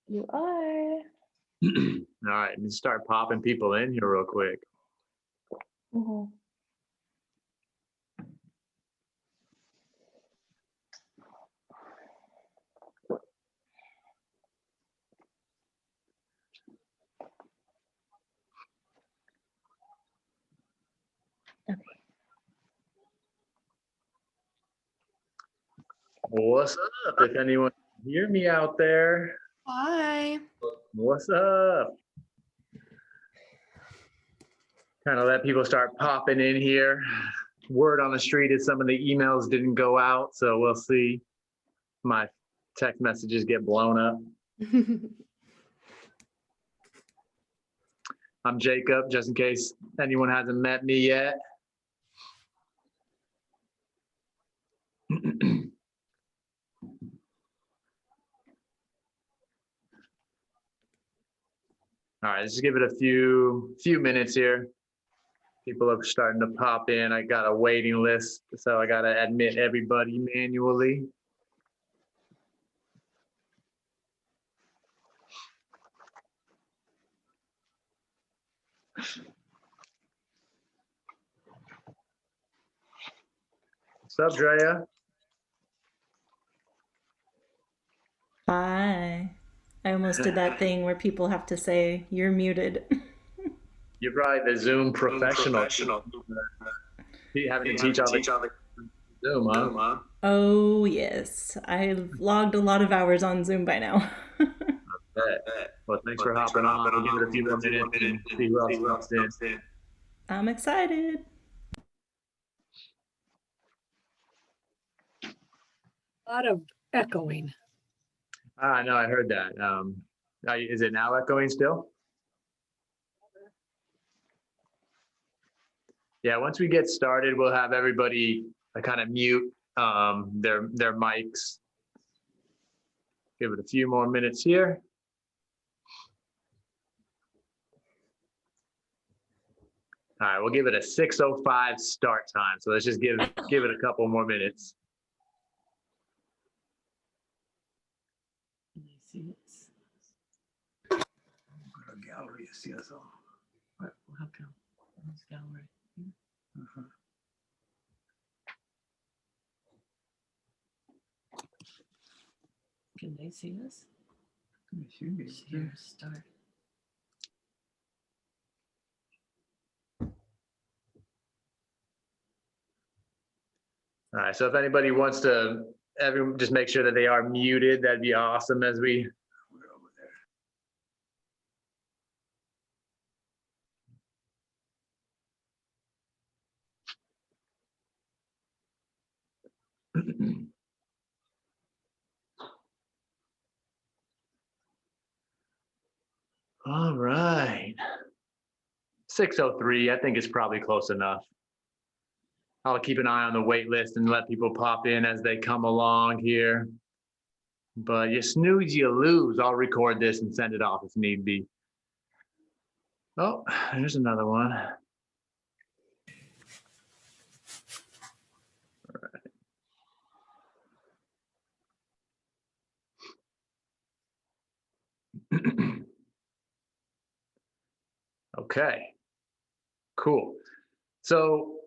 You are. All right, let me start popping people in here real quick. Mhm. Okay. What's up? If anyone can hear me out there, Hi. what's up? Kind of let people start popping in here. Word on the street is some of the emails didn't go out, so we'll see. My text messages get blown up. I'm Jacob, just in case anyone hasn't met me yet. All right, let's just give it a few minutes here. People are starting to pop in. I got a waiting list, so I got to admit everybody manually. What's up, Drea? Hi. I almost did that thing where people have to say, you're muted. You're probably the Zoom professional. Having to teach all the Zoom, huh? Oh, yes. I've logged a lot of hours on Zoom by now. Well, thanks for hopping on. We'll give it a few more minutes and see who else wants in. I'm excited. A lot of echoing. No, I heard that. Is it now echoing still? Yeah, once we get started, we'll have everybody kind of mute their mics. Give it a few more minutes here. All right, we'll give it a 6:05 start time. So let's just give it a couple more minutes. Can they see us? Gallery to see us all. What? How come? Where's gallery? Can they see us? Share, start. All right, so if anybody wants to, everyone just make sure that they are muted. That'd be awesome as we. We're over there. All right. 6:03, I think it's probably close enough. I'll keep an eye on the wait list and let people pop in as they come along here. But you snooze, you lose. I'll record this and send it off if need be. Oh, there's another one. Okay, cool. So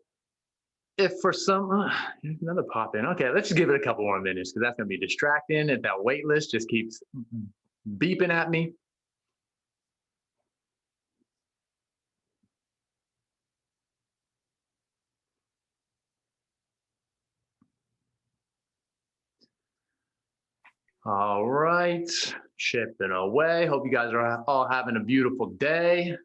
if for some, here's another pop in. Okay, let's just give it a couple more minutes because that's gonna be distracting if that wait list just keeps beeping at me. All right, shipping away. Hope you guys are all having a beautiful day.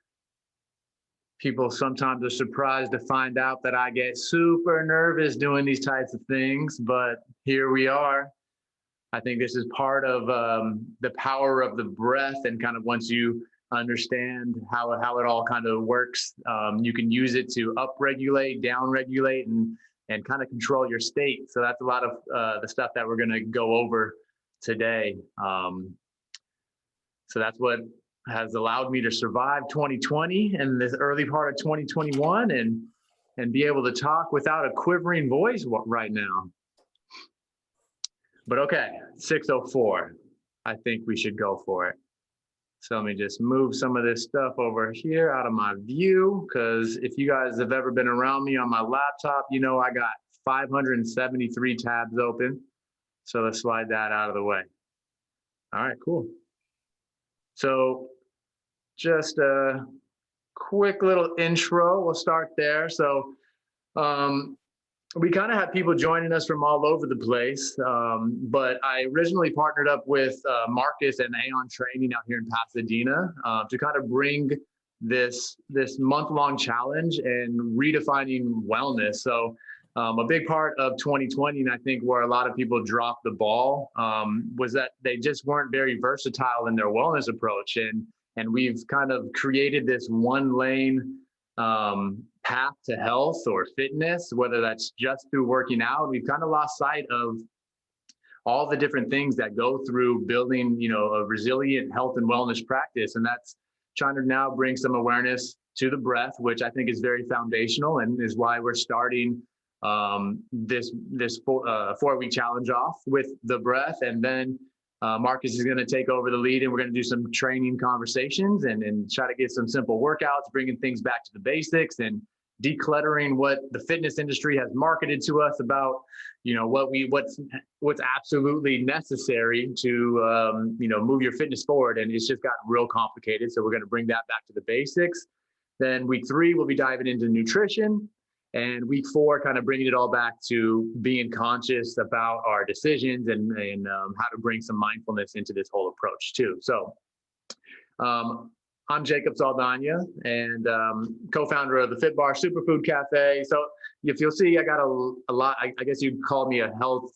People sometimes are surprised to find out that I get super nervous doing these types of things, but here we are. I think this is part of the power of the breath, and kind of once you understand how it all kind of works, you can use it to upregulate, downregulate, and kind of control your state. So that's a lot of the stuff that we're going to go over today. So that's what has allowed me to survive 2020 and this early part of 2021 and be able to talk without a quivering voice right now. But okay, 6:04. I think we should go for it. So let me just move some of this stuff over here out of my view, because if you guys have ever been around me on my laptop, you know I got 573 tabs open. So let's slide that out of the way. All right, cool. So just a quick little intro. We'll start there. So we kind of have people joining us from all over the place, but I originally partnered up with Marcus and Aon Training out here in Pasadena to kind of bring this month-long challenge and redefining wellness. So a big part of 2020, and I think where a lot of people dropped the ball, was that they just weren't very versatile in their wellness approach, and we've kind of created this one lane path to health or fitness, whether that's just through working out. We've kind of lost sight of all the different things that go through building, a resilient health and wellness practice. And that's trying to now bring some awareness to the breath, which I think is very foundational and is why we're starting this 4-week challenge off with the breath. And then Marcus is going to take over the lead, and we're going to do some training conversations and try to get some simple workouts, bringing things back to the basics and decluttering what the fitness industry has marketed to us about, what's absolutely necessary to, move your fitness forward. And it's just gotten real complicated. So we're going to bring that back to the basics. Then week 3, we'll be diving into nutrition. And week 4, kind of bringing it all back to being conscious about our decisions and how to bring some mindfulness into this whole approach too. So I'm Jacob Saldana and co-founder of the Fit Bar Superfood Cafe. So if you'll see, I got a lot, I guess you'd call me a health,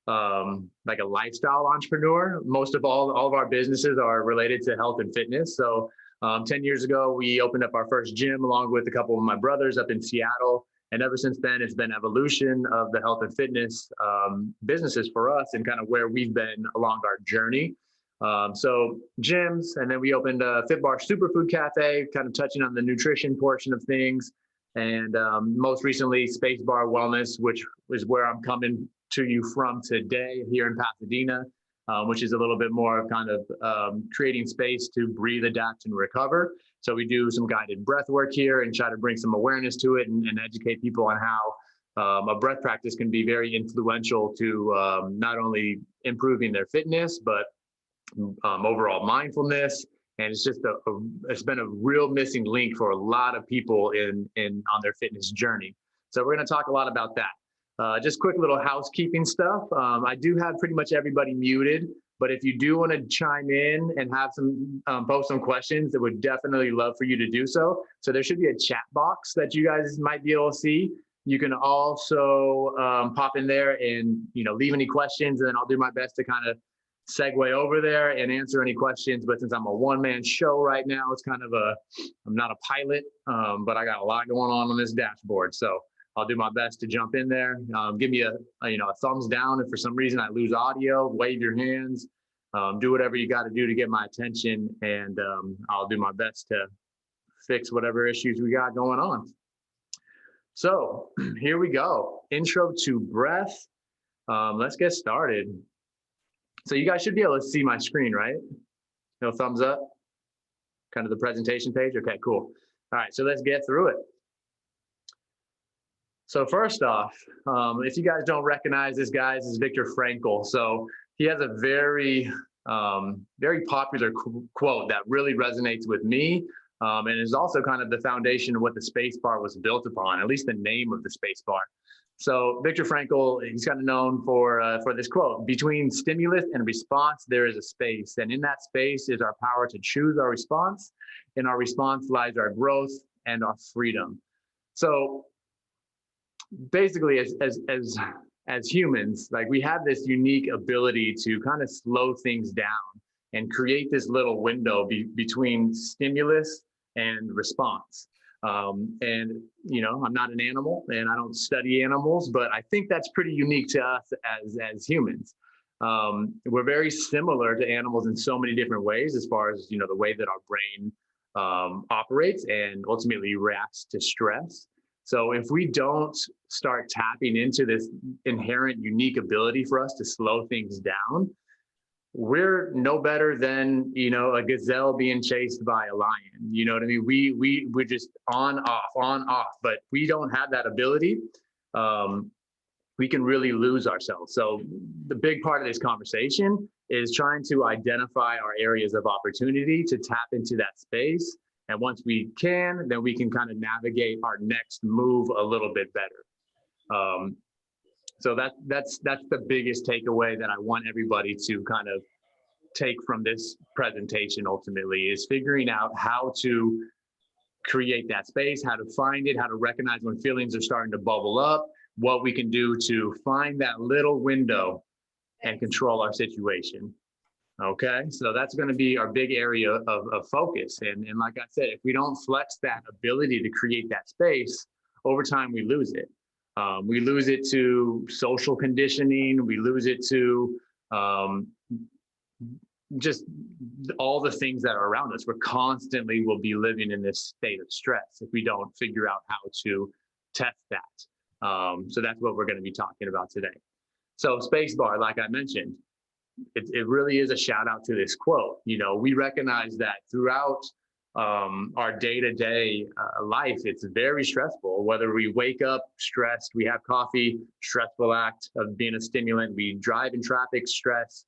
like a lifestyle entrepreneur. Most of all of our businesses are related to health and fitness. So 10 years ago, we opened up our first gym along with a couple of my brothers up in Seattle. And ever since then, it's been evolution of the health and fitness businesses for us and kind of where we've been along our journey. So gyms, and then we opened a Fit Bar Superfood Cafe, kind of touching on the nutrition portion of things. And most recently, Space Bar Wellness, which is where I'm coming to you from today here in Pasadena. Which is a little bit more of kind of creating space to breathe, adapt, and recover. So we do some guided breath work here and try to bring some awareness to it and educate people on how a breath practice can be very influential to not only improving their fitness, but overall mindfulness. And it's just it's been a real missing link for a lot of people on their fitness journey. So we're going to talk a lot about that. Just quick little housekeeping stuff. I do have pretty much everybody muted, but if you do want to chime in and have some post some questions, I would definitely love for you to do so. So there should be a chat box that you guys might be able to see. You can also pop in there and leave any questions, and then I'll do my best to kind of segue over there and answer any questions. But since I'm a one-man show right now, it's kind of I'm not a pilot, but I got a lot going on this dashboard. So I'll do my best to jump in there. Give me a thumbs down if for some reason I lose audio. Wave your hands. Do whatever you got to do to get my attention, and I'll do my best to fix whatever issues we got going on. So here we go. Intro to breath. Let's get started. So you guys should be able to see my screen, right? No thumbs up? Kind of the presentation page? Okay, cool. All right, so let's get through it. So first off, if you guys don't recognize this guy, this is Viktor Frankl. So he has a very, very popular quote that really resonates with me, and is also kind of the foundation of what the Space Bar was built upon, at least the name of the Space Bar. So Viktor Frankl, he's kind of known for this quote: "Between stimulus and response, there is a space, and in that space is our power to choose our response. In our response lies our growth and our freedom." So basically, as humans, like, we have this unique ability to kind of slow things down and create this little window between stimulus and response. And I'm not an animal and I don't study animals, but I think that's pretty unique to us as humans. We're very similar to animals in so many different ways, as far as the way that our brain operates and ultimately reacts to stress. So if we don't start tapping into this inherent unique ability for us to slow things down, we're no better than, you know, a gazelle being chased by a lion. You know what I mean? We're just on, off, but we don't have that ability. We can really lose ourselves. So the big part of this conversation is trying to identify our areas of opportunity to tap into that space. And once we can, then we can kind of navigate our next move a little bit better. So that's the biggest takeaway that I want everybody to kind of take from this presentation ultimately, is figuring out how to create that space, how to find it, how to recognize when feelings are starting to bubble up, what we can do to find that little window and control our situation. Okay, so that's going to be our big area of focus. And like I said, if we don't flex that ability to create that space, over time we lose it. We lose it to social conditioning. We lose it to just all the things that are around us. We're constantly will be living in this state of stress if we don't figure out how to test that. So that's what we're going to be talking about today. So spacebar, like I mentioned, it really is a shout out to this quote. You know, we recognize that throughout our day-to-day life, it's very stressful. Whether we wake up stressed, we have coffee, stressful act of being a stimulant, we drive in traffic, stress,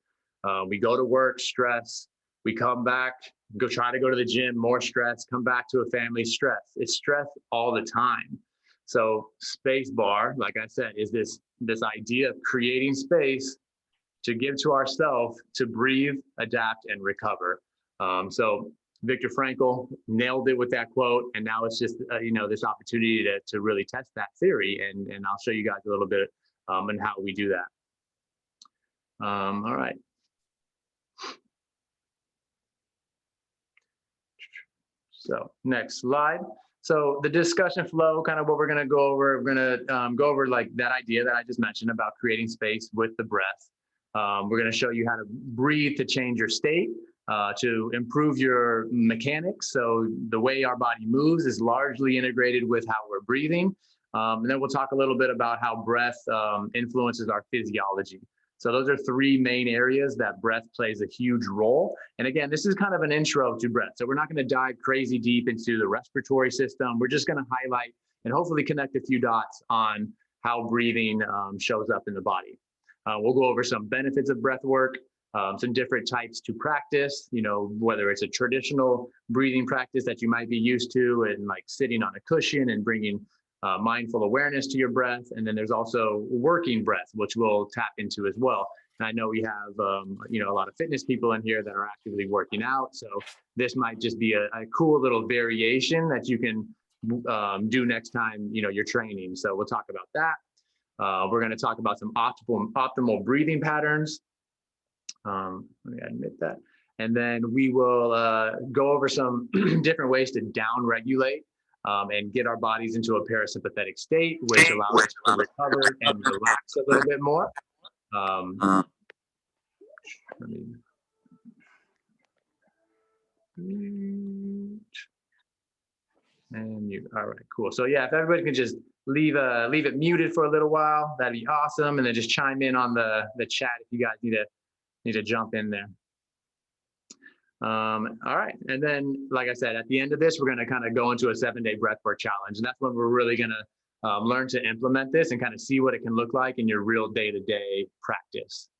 we go to work, stress, we come back, try to go to the gym, more stress, come back to a family, stress. It's stress all the time. So space bar, like I said, is this idea of creating space to give to ourselves to breathe, adapt, and recover. So Viktor Frankl nailed it with that quote, and now it's just you know, this opportunity to really test that theory, and I'll show you guys a little bit on how we do that. All right. So next slide. So the discussion flow, kind of what we're going to go over. We're going to go over like that idea that I just mentioned about creating space with the breath. We're going to show you how to breathe to change your state, to improve your mechanics. So the way our body moves is largely integrated with how we're breathing. And then we'll talk a little bit about how breath influences our physiology. So those are three main areas that breath plays a huge role. And again, this is kind of an intro to breath. So we're not going to dive crazy deep into the respiratory system. We're just going to highlight and hopefully connect a few dots on how breathing shows up in the body. We'll go over some benefits of breath work, some different types to practice, you know, whether it's a traditional breathing practice that you might be used to, and like sitting on a cushion and bringing mindful awareness to your breath. And then there's also working breath, which we'll tap into as well. And I know we have, you know, a lot of fitness people in here that are actively working out. So this might just be a cool little variation that you can do next time, you know, you're training. So we'll talk about that. We're going to talk about some optimal breathing patterns. Let me admit that. And then we will go over some different ways to down regulate and get our bodies into a parasympathetic state, which allows us to recover and relax a little bit more. All right, cool. So yeah, if everybody can just leave it muted for a little while, that'd be awesome. And then just chime in on the chat if you guys need to jump in there. All right, and then like I said, at the end of this, we're going to kind of go into a 7-day breathwork challenge, and that's when we're really going to learn to implement this and kind of see what it can look like in your real day-to-day practice.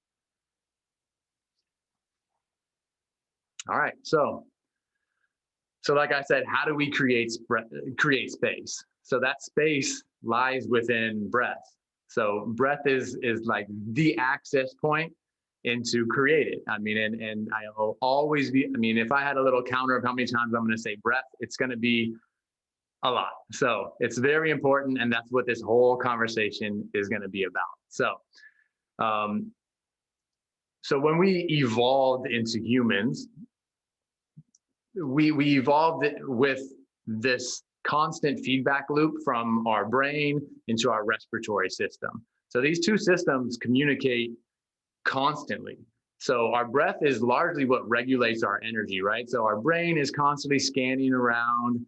All right, so like I said, how do we create space? So that space lies within breath. So breath is like the access point into create it. I mean, and I'll always be, I mean, if I had a little counter of how many times I'm going to say breath, it's going to be a lot. So it's very important. And that's what this whole conversation is going to be about. So, so when we evolved into humans, we evolved with this constant feedback loop from our brain into our respiratory system. So these two systems communicate constantly. So our breath is largely what regulates our energy, right? So our brain is constantly scanning around,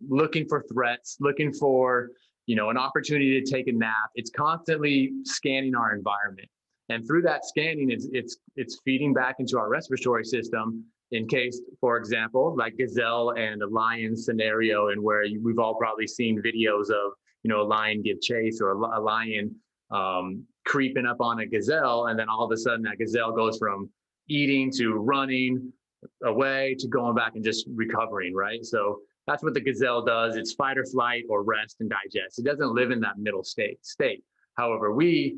looking for threats, looking for, you know, an opportunity to take a nap. It's constantly scanning our environment. And through that scanning, it's feeding back into our respiratory system in case, for example, like gazelle and a lion scenario, and where we've all probably seen videos of, you know, a lion give chase, or a lion creeping up on a gazelle, and then all of a sudden that gazelle goes from eating to running away to going back and just recovering, right? So that's what the gazelle does. It's fight or flight or rest and digest. It doesn't live in that middle state. However, we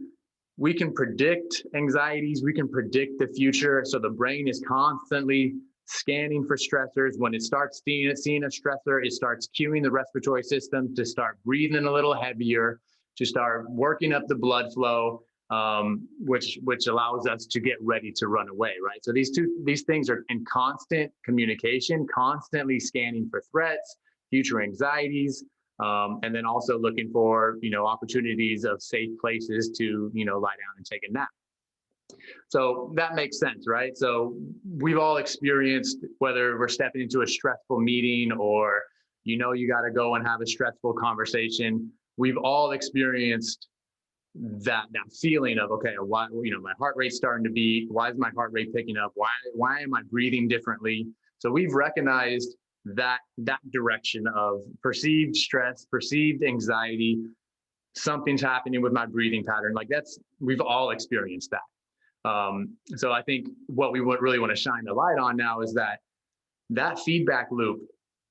can predict anxieties, we can predict the future. So the brain is constantly scanning for stressors. When it starts seeing a stressor, it starts cueing the respiratory system to start breathing a little heavier, to start working up the blood flow, which allows us to get ready to run away, right? So these things are in constant communication, constantly scanning for threats, future anxieties, and then also looking for, you know, opportunities of safe places to, you know, lie down and take a nap. So that makes sense, right? So we've all experienced, whether we're stepping into a stressful meeting or, you know, you got to go and have a stressful conversation. We've all experienced that feeling of, okay, why, you know, my heart rate's starting to beat. Why is my heart rate picking up? Why am I breathing differently? So we've recognized that direction of perceived stress, perceived anxiety, something's happening with my breathing pattern. Like we've all experienced that. So I think what we would really want to shine the light on now is that feedback loop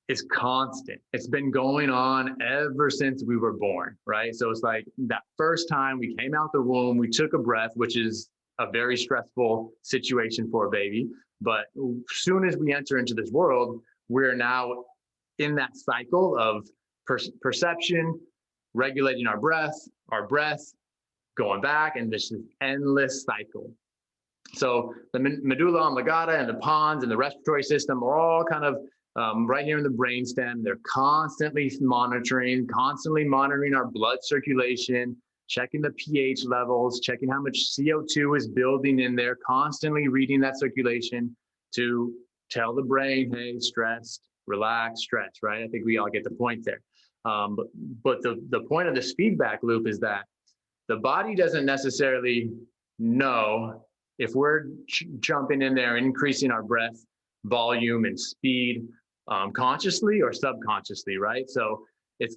is constant. It's been going on ever since we were born, right? So it's like that first time we came out the womb, we took a breath, which is a very stressful situation for a baby. But as soon as we enter into this world, we're now in that cycle of perception, regulating our breath, going back, and this is endless cycle. So the medulla oblongata and the pons and the respiratory system are all kind of right here in the brainstem. They're constantly monitoring our blood circulation, checking the pH levels, checking how much CO2 is building in there, constantly reading that circulation to tell the brain, hey, stressed, relax, stress, right? I think we all get the point there. But the point of this feedback loop is that the body doesn't necessarily know if we're jumping in there and increasing our breath volume and speed consciously or subconsciously, right? So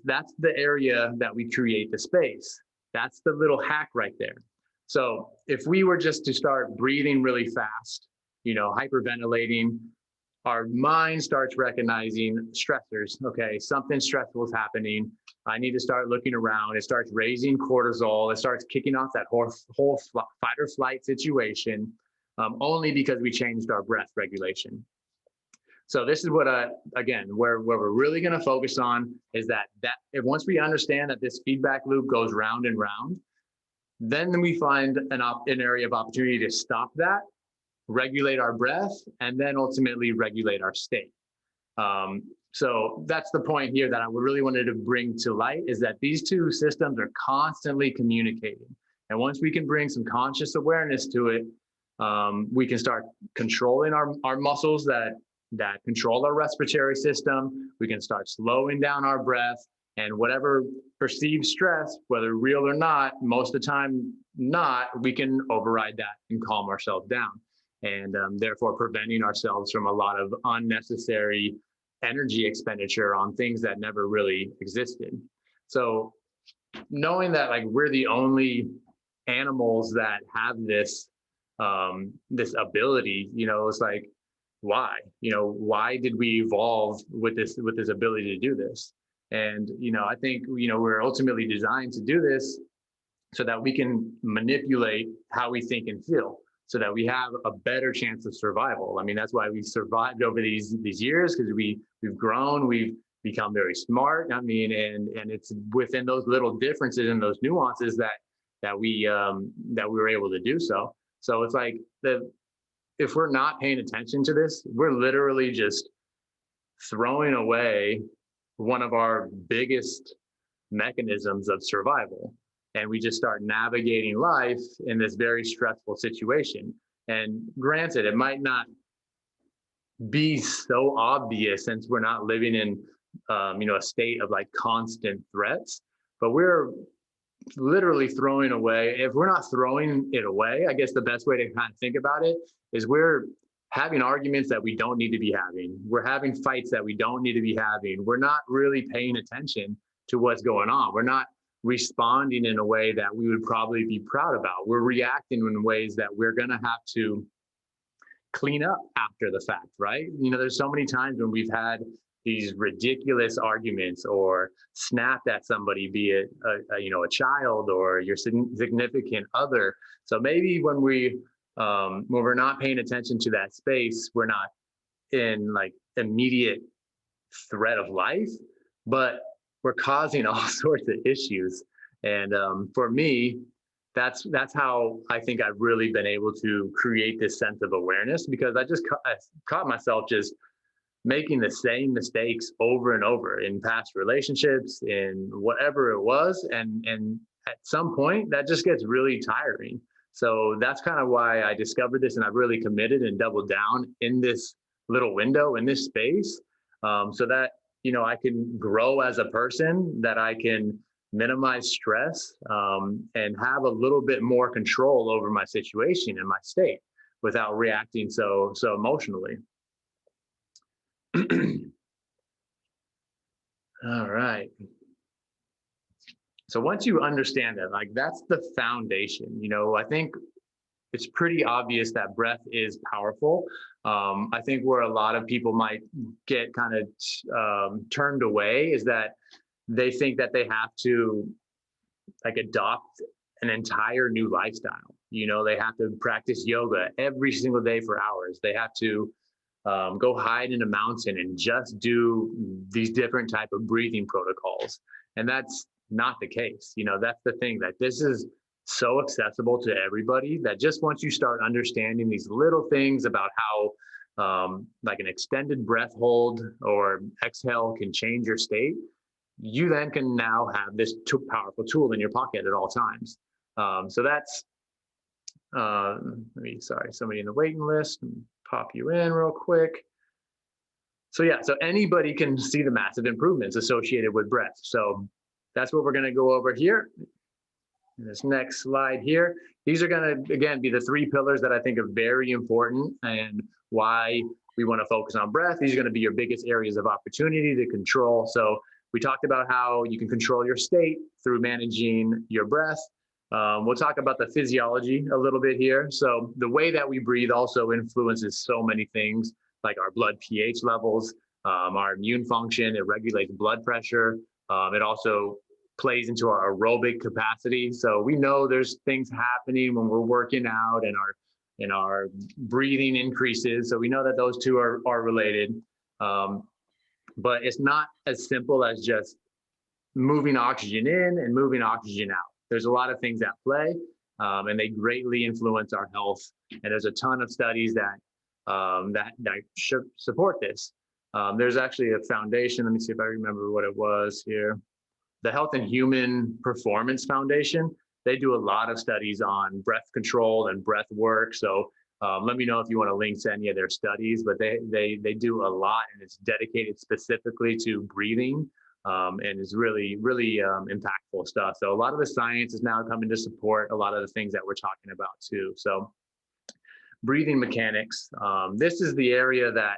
that's the area that we create the space. That's the little hack right there. So if we were just to start breathing really fast, you know, hyperventilating, our mind starts recognizing stressors. Okay, something stressful is happening. I need to start looking around. It starts raising cortisol. It starts kicking off that whole fight or flight situation, only because we changed our breath regulation. So this is what, again, where we're really going to focus on is that if once we understand that this feedback loop goes round and round, then we find an area of opportunity to stop that, regulate our breath, and then ultimately regulate our state. So that's the point here that I really wanted to bring to light, is that these two systems are constantly communicating. And once we can bring some conscious awareness to it, we can start controlling our muscles that control our respiratory system. We can start slowing down our breath, and whatever perceived stress, whether real or not, most of the time not, we can override that and calm ourselves down. And therefore preventing ourselves from a lot of unnecessary energy expenditure on things that never really existed. So knowing that, like, we're the only animals that have this this ability, you know, it's like, why? You know, why did we evolve with this ability to do this? And, you know, I think, you know, we're ultimately designed to do this so that we can manipulate how we think and feel, so that we have a better chance of survival. I mean, that's why we survived over these years, because we've grown, we've become very smart. I mean, and it's within those little differences and those nuances that we were able to do so. So it's like, if we're not paying attention to this, we're literally just throwing away one of our biggest mechanisms of survival. And we just start navigating life in this very stressful situation. And granted, it might not be so obvious since we're not living in, you know, a state of like constant threats, but we're literally throwing away, if we're not throwing it away, I guess the best way to kind of think about it is we're having arguments that we don't need to be having. We're having fights that we don't need to be having. We're not really paying attention to what's going on. We're not responding in a way that we would probably be proud about. We're reacting in ways that we're going to have to clean up after the fact, right? You know, there's so many times when we've had these ridiculous arguments or snapped at somebody, be it a child or your significant other. So maybe when we're not paying attention to that space, we're not in like immediate threat of life, but we're causing all sorts of issues. And for me, that's how I think I've really been able to create this sense of awareness, because I caught myself just making the same mistakes over and over in past relationships, in whatever it was. And at some point that just gets really tiring. So that's kind of why I discovered this, and I've really committed and doubled down in this little window, in this space, so that, you know, I can grow as a person, that I can minimize stress, and have a little bit more control over my situation and my state without reacting so emotionally. All right. So once you understand that, like, that's the foundation, you know, I think it's pretty obvious that breath is powerful. I think where a lot of people might get kind of turned away is that they think that they have to like adopt an entire new lifestyle. You know, they have to practice yoga every single day for hours. They have to go hide in a mountain and just do these different type of breathing protocols. And that's not the case. You know, that's the thing, that this is so accessible to everybody, that just once you start understanding these little things about how like an extended breath hold or exhale can change your state, you then can now have this powerful tool in your pocket at all times. So that's, somebody in the waiting list, pop you in real quick. So yeah, so anybody can see the massive improvements associated with breath. So that's what we're going to go over here. In this next slide here, these are going to, again, be the three pillars that I think are very important and why we want to focus on breath. These are going to be your biggest areas of opportunity to control. So we talked about how you can control your state through managing your breath. We'll talk about the physiology a little bit here. So the way that we breathe also influences so many things, like our blood pH levels, our immune function. It regulates blood pressure. It also plays into our aerobic capacity. So we know there's things happening when we're working out, and our breathing increases. So we know that those two are related. But it's not as simple as just moving oxygen in and moving oxygen out. There's a lot of things at play, and they greatly influence our health. And there's a ton of studies that should support this. There's actually a foundation. Let me see if I remember what it was here. The Health and Human Performance Foundation. They do a lot of studies on breath control and breath work. So let me know if you want to link to any of their studies, but they do a lot, and it's dedicated specifically to breathing. And it's really, really impactful stuff. So a lot of the science is now coming to support a lot of the things that we're talking about too. So breathing mechanics, this is the area that,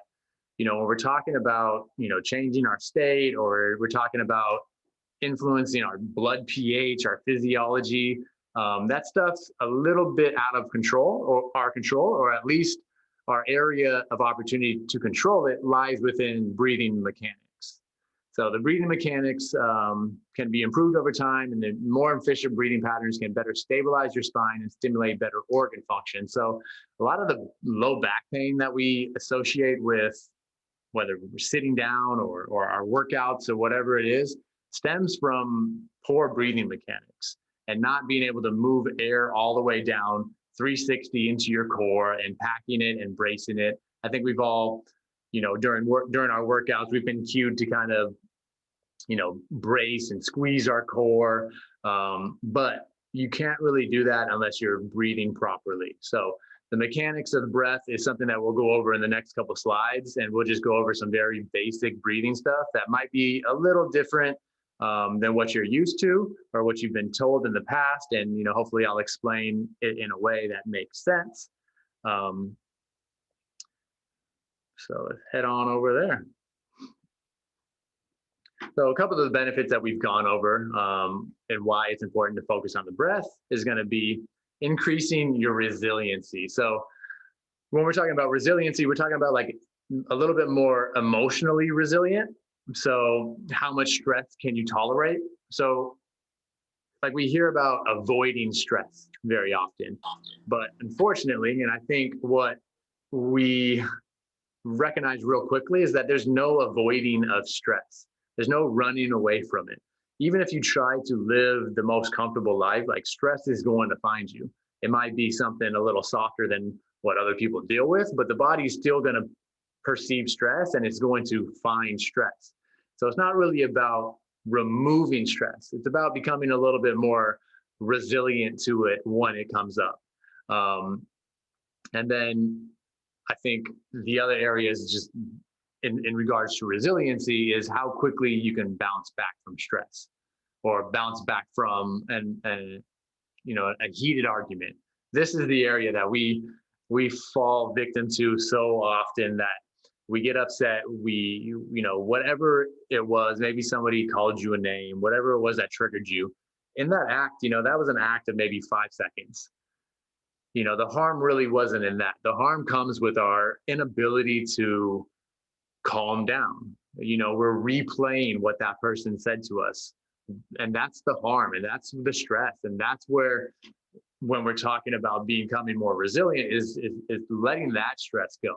you know, when we're talking about, you know, changing our state, or we're talking about influencing our blood pH, our physiology, that stuff's a little bit out of control, or our control, or at least our area of opportunity to control it lies within breathing mechanics. So the breathing mechanics can be improved over time, and the more efficient breathing patterns can better stabilize your spine and stimulate better organ function. So a lot of the low back pain that we associate with whether we're sitting down or our workouts or whatever it is, stems from poor breathing mechanics and not being able to move air all the way down 360 into your core and packing it and bracing it. I think we've all, you know, during our workouts, we've been cued to kind of, you know, brace and squeeze our core. But you can't really do that unless you're breathing properly. So the mechanics of the breath is something that we'll go over in the next couple slides, and we'll just go over some very basic breathing stuff that might be a little different than what you're used to or what you've been told in the past. And, hopefully I'll explain it in a way that makes sense. So let's head on over there. So a couple of the benefits that we've gone over and why it's important to focus on the breath is going to be increasing your resiliency. So when we're talking about resiliency, we're talking about like a little bit more emotionally resilient. So how much stress can you tolerate? So like we hear about avoiding stress very often, but unfortunately, and I think what we recognize real quickly is that there's no avoiding of stress. There's no running away from it. Even if you try to live the most comfortable life, like stress is going to find you. It might be something a little softer than what other people deal with, but the body is still going to perceive stress and it's going to find stress. So it's not really about removing stress. It's about becoming a little bit more resilient to it when it comes up. And then I think the other area is just in regards to resiliency is how quickly you can bounce back from stress or bounce back from a heated argument. This is the area that we fall victim to so often, that we get upset. Whatever it was, maybe somebody called you a name, whatever it was that triggered you in that act, that was an act of maybe 5 seconds. The harm really wasn't in that. The harm comes with our inability to calm down. We're replaying what that person said to us. And that's the harm, and that's the stress. And that's where, when we're talking about becoming more resilient, is letting that stress go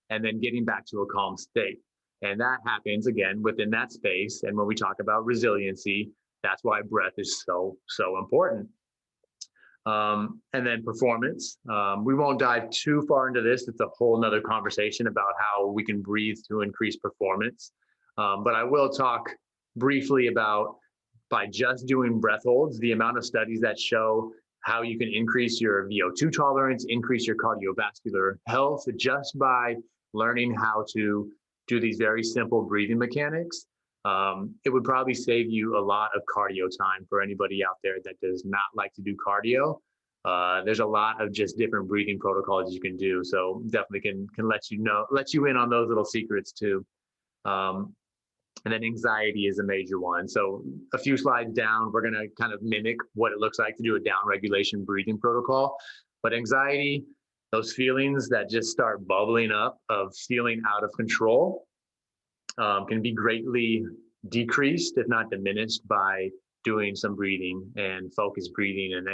and then getting back to a calm state. And that happens again within that space. And when we talk about resiliency, that's why breath is so important. And then performance. We won't dive too far into this. It's a whole nother conversation about how we can breathe to increase performance. But I will talk briefly about, by just doing breath holds, the amount of studies that show how you can increase your VO2 tolerance, increase your cardiovascular health, just by learning how to do these very simple breathing mechanics. It would probably save you a lot of cardio time for anybody out there that does not like to do cardio. There's a lot of just different breathing protocols you can do. So definitely can let you in on those little secrets too. And then anxiety is a major one. So a few slides down, we're going to kind of mimic what it looks like to do a down regulation breathing protocol. But anxiety, those feelings that just start bubbling up of feeling out of control, can be greatly decreased, if not diminished, by doing some breathing and focused breathing and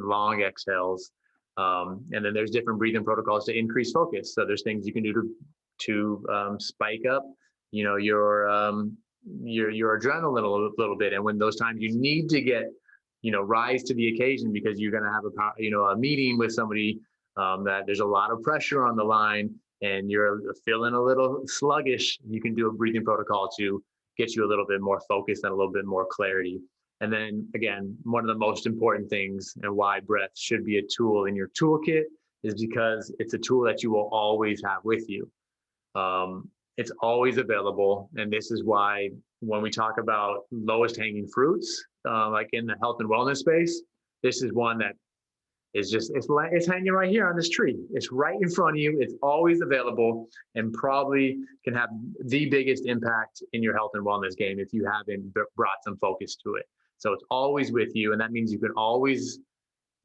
long exhales. And then there's different breathing protocols to increase focus. So there's things you can do to spike up, your adrenaline a little bit. And when those times you need to get, rise to the occasion because you're going to have a meeting with somebody, that there's a lot of pressure on the line, and you're feeling a little sluggish, you can do a breathing protocol to get you a little bit more focused and a little bit more clarity. And then again, one of the most important things and why breath should be a tool in your toolkit is because it's a tool that you will always have with you. It's always available. And this is why when we talk about lowest hanging fruits, like in the health and wellness space, this is one that is just, it's hanging right here on this tree. It's right in front of you. It's always available, and probably can have the biggest impact in your health and wellness game if you haven't brought some focus to it. So it's always with you, and that means you can always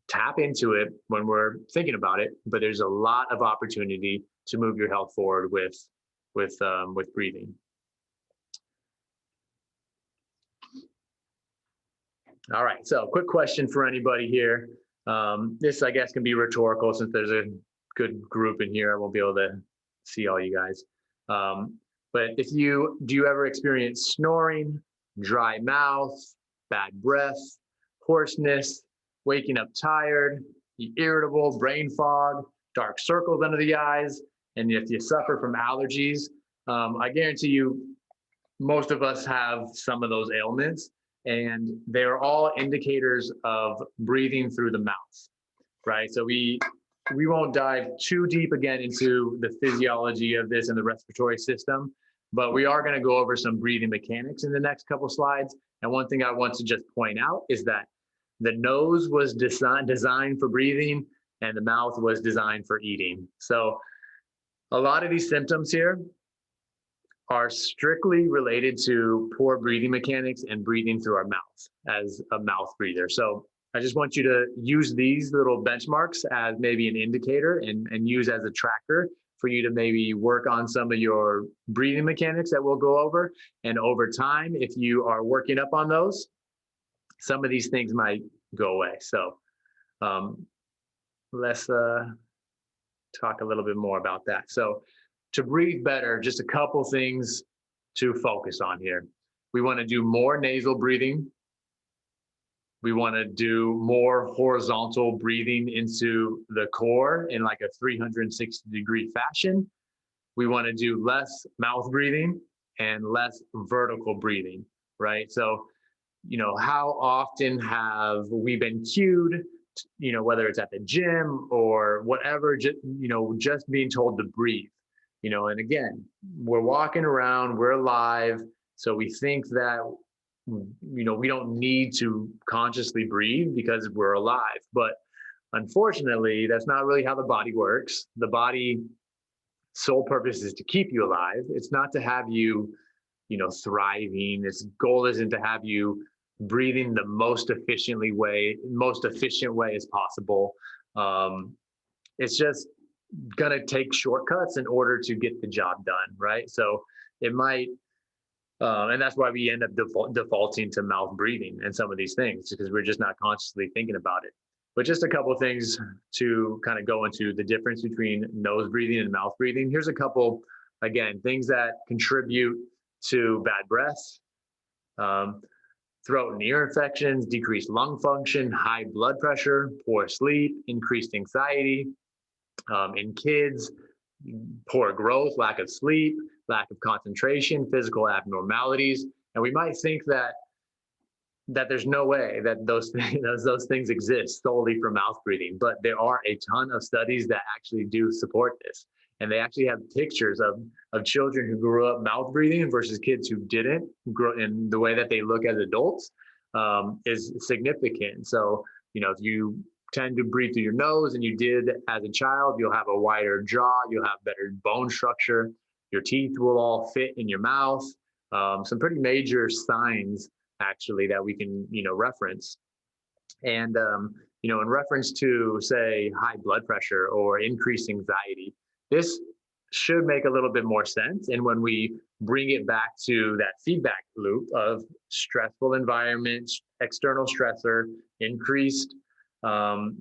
tap into it when we're thinking about it. But there's a lot of opportunity to move your health forward with breathing. All right, so quick question for anybody here. This, I guess, can be rhetorical since there's a good group in here. I won't be able to see all you guys. But do you ever experience snoring, dry mouth, bad breath, hoarseness, waking up tired, irritable, brain fog, dark circles under the eyes? And if you suffer from allergies, I guarantee you, most of us have some of those ailments. And they're all indicators of breathing through the mouth, right? So we won't dive too deep again into the physiology of this and the respiratory system, but we are going to go over some breathing mechanics in the next couple slides. And one thing I want to just point out is that the nose was designed for breathing and the mouth was designed for eating. So a lot of these symptoms here are strictly related to poor breathing mechanics and breathing through our mouth as a mouth breather. So I just want you to use these little benchmarks as maybe an indicator and use as a tracker for you to maybe work on some of your breathing mechanics that we'll go over. And over time, if you are working up on those, some of these things might go away. So let's talk a little bit more about that. So to breathe better, just a couple things to focus on here. We want to do more nasal breathing. We want to do more horizontal breathing into the core in like a 360-degree fashion. We want to do less mouth breathing and less vertical breathing, right? So, you know, how often have we been cued, you know, whether it's at the gym or whatever, just, you know, just being told to breathe, you know, and again, we're walking around, we're alive. So we think that, you know, we don't need to consciously breathe because we're alive. But unfortunately, that's not really how the body works. The body sole purpose is to keep you alive. It's not to have you, you know, thriving. Its goal isn't to have you breathing the most efficient way as possible. It's just gonna take shortcuts in order to get the job done, right? So it might, and that's why we end up defaulting to mouth breathing and some of these things, because we're just not consciously thinking about it. But just a couple of things to kind of go into the difference between nose breathing and mouth breathing. Here's a couple, again, things that contribute to bad breath, throat and ear infections, decreased lung function, high blood pressure, poor sleep, increased anxiety. In kids, poor growth, lack of sleep, lack of concentration, physical abnormalities. And we might think that there's no way that those things exist solely from mouth breathing, but there are a ton of studies that actually do support this. And they actually have pictures of children who grew up mouth breathing versus kids who didn't grow, in the way that they look as adults is significant. So, you know, if you tend to breathe through your nose and you did as a child, you'll have a wider jaw, you'll have better bone structure, your teeth will all fit in your mouth. Some pretty major signs actually that we can, you know, reference. And, you know, in reference to, say, high blood pressure or increased anxiety, this should make a little bit more sense. And when we bring it back to that feedback loop of stressful environment, external stressor, increased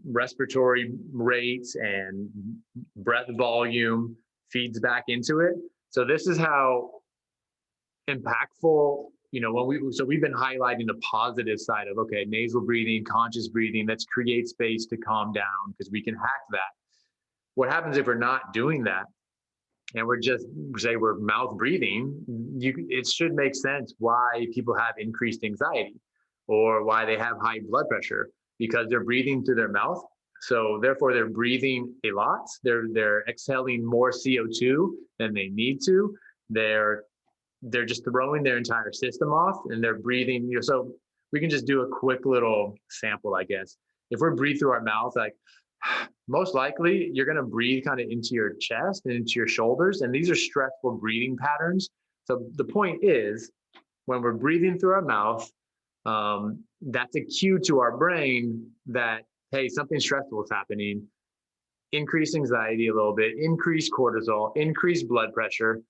respiratory rates and breath volume feeds back into it. So this is how impactful, you know, we've been highlighting the positive side of, okay, nasal breathing, conscious breathing, let's create space to calm down because we can hack that. What happens if we're not doing that and we're just, say we're mouth breathing, it should make sense why people have increased anxiety or why they have high blood pressure, because they're breathing through their mouth. So therefore they're breathing a lot. They're exhaling more CO2 than they need to. They're just throwing their entire system off and they're breathing, you know, so we can just do a quick little sample, I guess. If we're breathing through our mouth, like most likely you're gonna breathe kind of into your chest and into your shoulders. And these are stressful breathing patterns. So the point is, when we're breathing through our mouth, that's a cue to our brain that, hey, something stressful is happening. Increased anxiety a little bit, increased cortisol, increased blood pressure.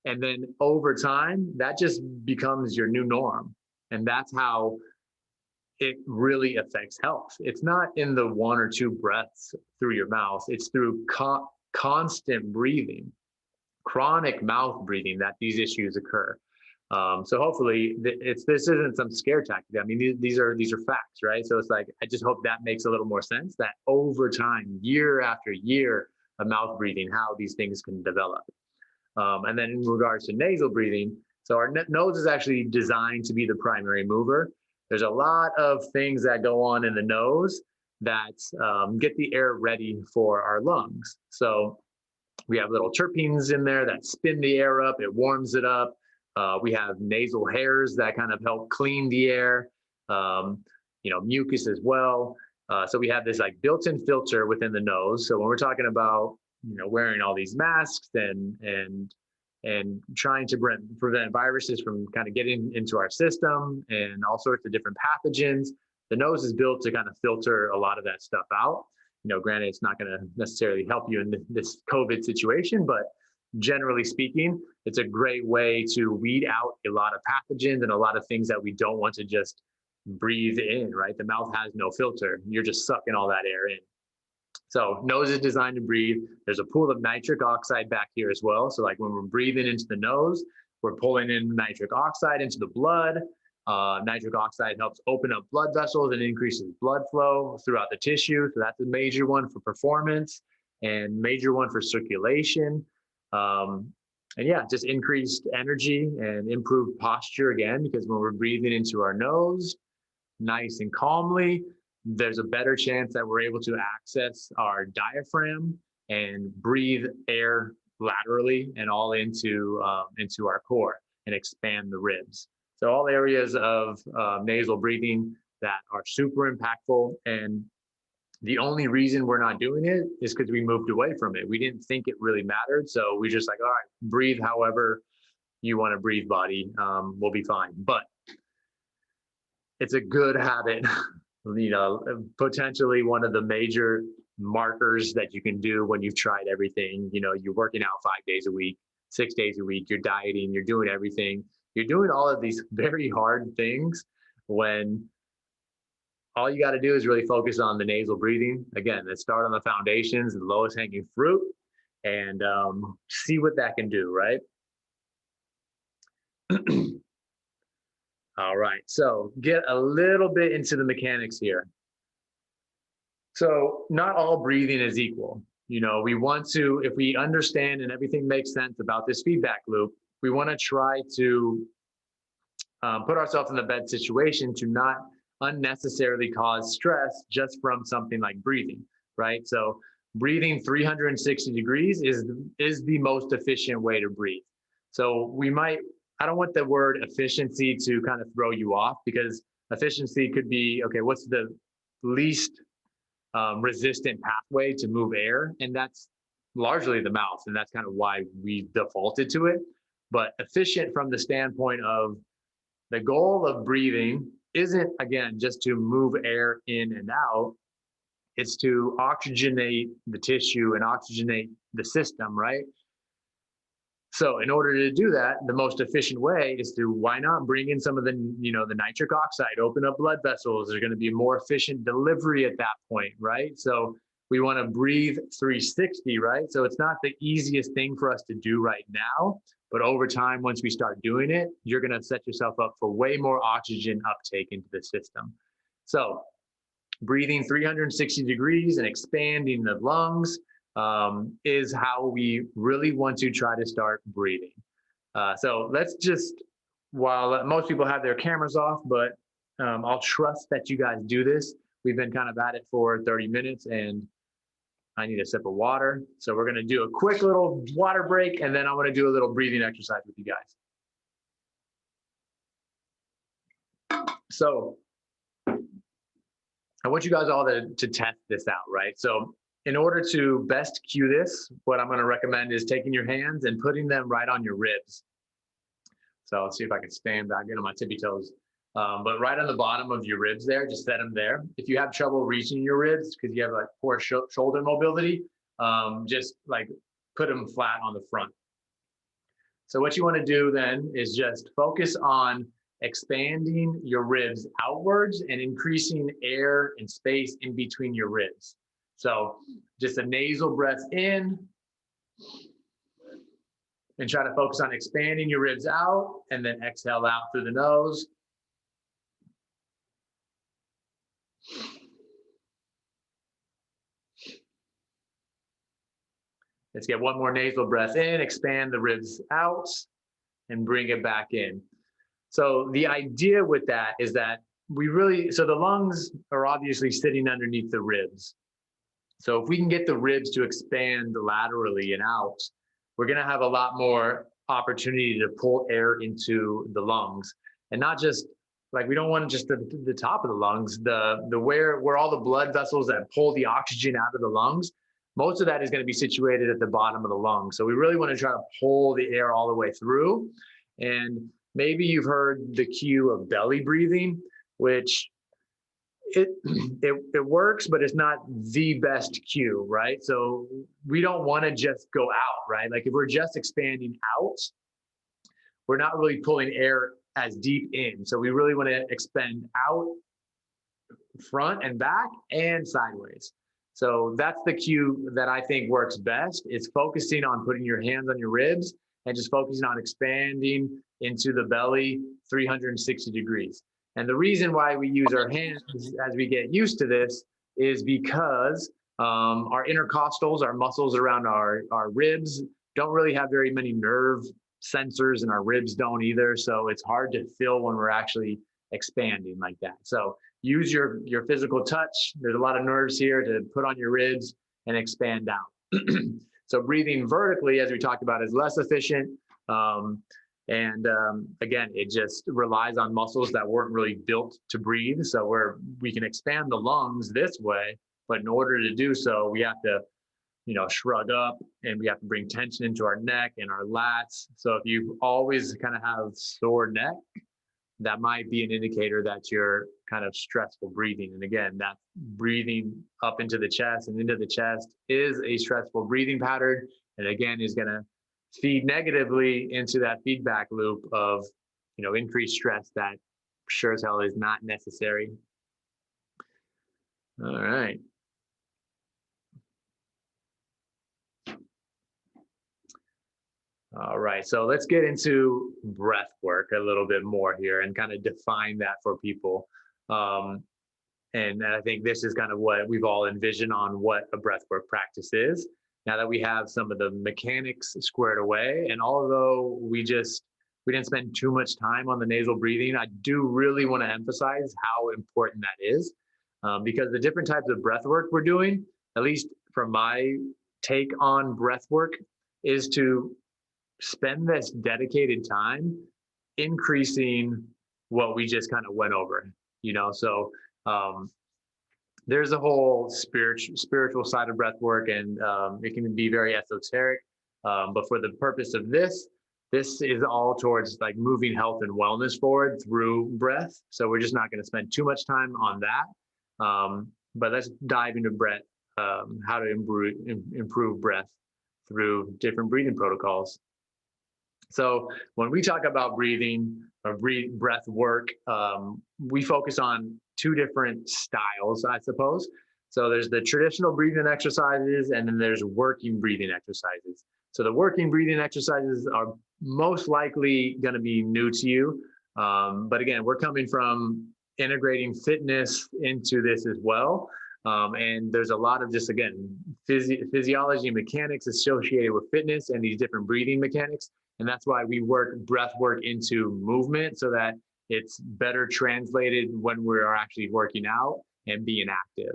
And then over time, that just becomes your new norm. And that's how it really affects health. It's not in the 1 or 2 breaths through your mouth. It's through constant breathing, chronic mouth breathing, that these issues occur. So hopefully this isn't some scare tactic. I mean, these are facts, right? So it's like, I just hope that makes a little more sense, that over time, year after year of mouth breathing, how these things can develop. And then in regards to nasal breathing, so our nose is actually designed to be the primary mover. There's a lot of things that go on in the nose that get the air ready for our lungs. So we have little terpenes in there that spin the air up, it warms it up. We have nasal hairs that kind of help clean the air, mucus as well. So we have this like built-in filter within the nose. So when we're talking about, wearing all these masks and trying to prevent viruses from kind of getting into our system and all sorts of different pathogens, the nose is built to kind of filter a lot of that stuff out. Granted, it's not going to necessarily help you in this COVID situation, but generally speaking, it's a great way to weed out a lot of pathogens and a lot of things that we don't want to just breathe in, right? The mouth has no filter. You're just sucking all that air in. So nose is designed to breathe. There's a pool of nitric oxide back here as well. So like when we're breathing into the nose, we're pulling in nitric oxide into the blood. Nitric oxide helps open up blood vessels and increases blood flow throughout the tissue. So that's a major one for performance and major one for circulation. And yeah, just increased energy and improved posture again, because when we're breathing into our nose, nice and calmly, there's a better chance that we're able to access our diaphragm and breathe air laterally and all into our core and expand the ribs. So all areas of nasal breathing that are super impactful. And the only reason we're not doing it is because we moved away from it. We didn't think it really mattered. So we just like, all right, breathe however you want to breathe, body. We'll be fine. But it's a good habit, potentially one of the major markers that you can do when you've tried everything. You're working out 5 days a week, 6 days a week, you're dieting, you're doing everything. You're doing all of these very hard things when all you got to do is really focus on the nasal breathing. Again, let's start on the foundations, the lowest hanging fruit, and see what that can do, right? All right, so get a little bit into the mechanics here. So not all breathing is equal. We want to, if we understand and everything makes sense about this feedback loop, we want to try to put ourselves in the best situation to not unnecessarily cause stress just from something like breathing, right? So breathing 360 degrees is the most efficient way to breathe. So I don't want the word efficiency to kind of throw you off, because efficiency could be, okay, what's the least resistant pathway to move air? And that's largely the mouth. And that's kind of why we defaulted to it. But efficient from the standpoint of the goal of breathing isn't, again, just to move air in and out. It's to oxygenate the tissue and oxygenate the system, right? So in order to do that, the most efficient way is to, why not bring in some of the, the nitric oxide, open up blood vessels. There's going to be more efficient delivery at that point, right? So we want to breathe 360, right? So it's not the easiest thing for us to do right now, but over time, once we start doing it, you're going to set yourself up for way more oxygen uptake into the system. So breathing 360 degrees and expanding the lungs is how we really want to try to start breathing. So let's just, while most people have their cameras off, but I'll trust that you guys do this. We've been kind of at it for 30 minutes and I need a sip of water. So we're going to do a quick little water break, and then I'm going to do a little breathing exercise with you guys. So I want you guys all to test this out, right? So in order to best cue this, what I'm going to recommend is taking your hands and putting them right on your ribs. So let's see if I can stand back, get on my tippy toes. But right on the bottom of your ribs there, just set them there. If you have trouble reaching your ribs because you have like poor shoulder mobility, just like put them flat on the front. So what you want to do then is just focus on expanding your ribs outwards and increasing air and space in between your ribs. So just a nasal breath in, and try to focus on expanding your ribs out, and then exhale out through the nose. Let's get one more nasal breath in, expand the ribs out, and bring it back in. So the idea with that is that so the lungs are obviously sitting underneath the ribs. So if we can get the ribs to expand laterally and out, we're going to have a lot more opportunity to pull air into the lungs, and not just like, we don't want just the top of the lungs, the where all the blood vessels that pull the oxygen out of the lungs. Most of that is going to be situated at the bottom of the lungs. So we really want to try to pull the air all the way through. And maybe you've heard the cue of belly breathing, which it works, but it's not the best cue, right? So we don't want to just go out, right? Like if we're just expanding out, we're not really pulling air as deep in. So we really want to expand out, front and back, and sideways. So that's the cue that I think works best. It's focusing on putting your hands on your ribs and just focusing on expanding into the belly 360 degrees. And the reason why we use our hands as we get used to this is because our intercostals, our muscles around our ribs, don't really have very many nerve sensors, and our ribs don't either. So it's hard to feel when we're actually expanding like that. So use your physical touch. There's a lot of nerves here to put on your ribs and expand out. So breathing vertically, as we talked about, is less efficient. Again, it just relies on muscles that weren't really built to breathe. So we can expand the lungs this way, but in order to do so, we have to, shrug up, and we have to bring tension into our neck and our lats. So if you always kind of have sore neck, that might be an indicator that you're kind of stressful breathing. And again, that breathing up into the chest and into the chest is a stressful breathing pattern. And again, is going to feed negatively into that feedback loop of, increased stress that sure as hell is not necessary. All right. All right, so let's get into breath work a little bit more here and kind of define that for people. And I think this is kind of what we've all envisioned on what a breath work practice is. Now that we have some of the mechanics squared away, and although we didn't spend too much time on the nasal breathing, I do really want to emphasize how important that is, because the different types of breath work we're doing, at least from my take on breath work, is to spend this dedicated time increasing what we just kind of went over, so there's a whole spiritual side of breath work, and it can be very esoteric, but for the purpose of this is all towards like moving health and wellness forward through breath. So we're just not going to spend too much time on that, but let's dive into breath, how to improve breath through different breathing protocols. So when we talk about breathing or breath work, we focus on two different styles, I suppose. So there's the traditional breathing exercises, and then there's working breathing exercises. So the working breathing exercises are most likely going to be new to you. But again, we're coming from integrating fitness into this as well. And there's a lot of just, again, physiology and mechanics associated with fitness and these different breathing mechanics. And that's why we work breath work into movement, so that it's better translated when we're actually working out and being active.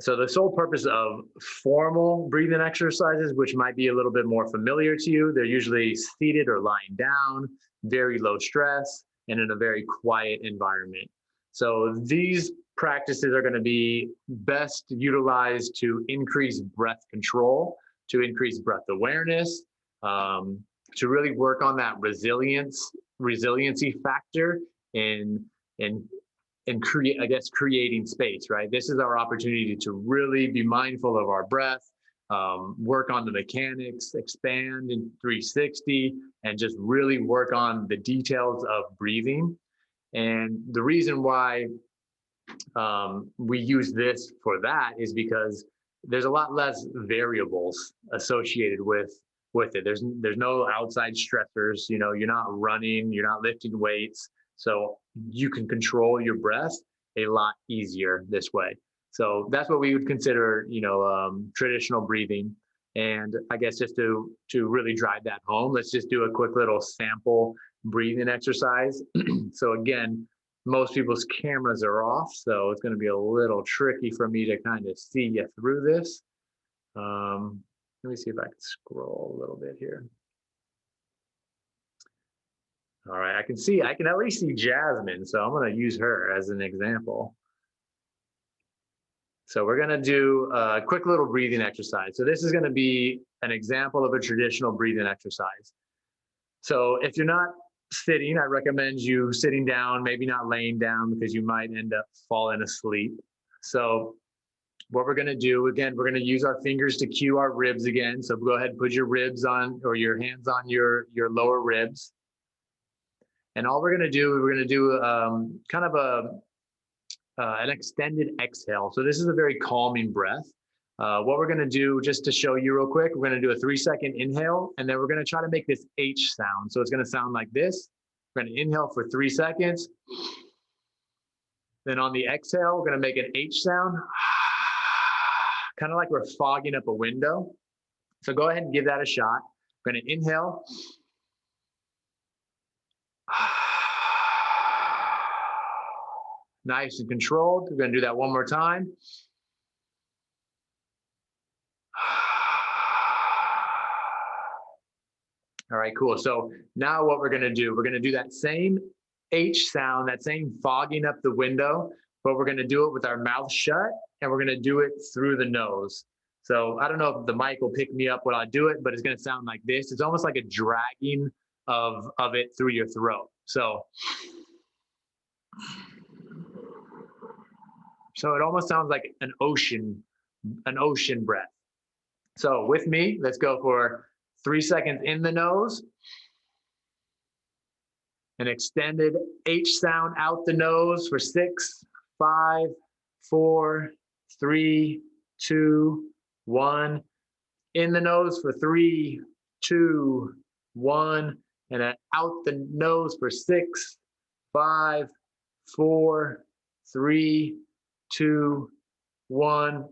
So the sole purpose of formal breathing exercises, which might be a little bit more familiar to you, they're usually seated or lying down, very low stress, and in a very quiet environment. So these practices are going to be best utilized to increase breath control, to increase breath awareness, to really work on that resiliency factor in creating space, right? This is our opportunity to really be mindful of our breath, work on the mechanics, expand in 360, and just really work on the details of breathing. And the reason why we use this for that is because there's a lot less variables associated with it. There's no outside stressors, you're not running, you're not lifting weights. So you can control your breath a lot easier this way. So that's what we would consider, traditional breathing. And I guess just to really drive that home, let's just do a quick little sample breathing exercise. So again, most people's cameras are off, so it's going to be a little tricky for me to kind of see you through this. Let me see if I can scroll a little bit here. All right, I can at least see Jasmine, so I'm gonna use her as an example. So we're gonna do a quick little breathing exercise. So this is gonna be an example of a traditional breathing exercise. So if you're not sitting, I recommend you sitting down, maybe not laying down because you might end up falling asleep. So what we're gonna do, again, we're gonna use our fingers to cue our ribs again. So go ahead and put your ribs on, or your hands on your lower ribs. And all we're gonna do, we're gonna do kind of an extended exhale. So this is a very calming breath. What we're gonna do, just to show you real quick, we're gonna do a 3-second inhale, and then we're gonna try to make this H sound. So it's gonna sound like this. We're gonna inhale for 3 seconds. Then on the exhale, we're gonna make an H sound, kind of like we're fogging up a window. So go ahead and give that a shot. We're gonna inhale. Nice and controlled. We're gonna do that one more time. All right, cool. So now what we're gonna do, we're gonna do that same H sound, that same fogging up the window, but we're gonna do it with our mouth shut, and we're gonna do it through the nose. So I don't know if the mic will pick me up when I do it, but it's gonna sound like this. It's almost like a dragging of it through your throat. So it almost sounds like an ocean breath. So with me, let's go for 3 seconds in the nose. An extended H sound out the nose for 6, 5, 4, 3, 2, 1. In the nose for 3, 2, 1. And then out the nose for 6, 5, 4, 3, 2, 1.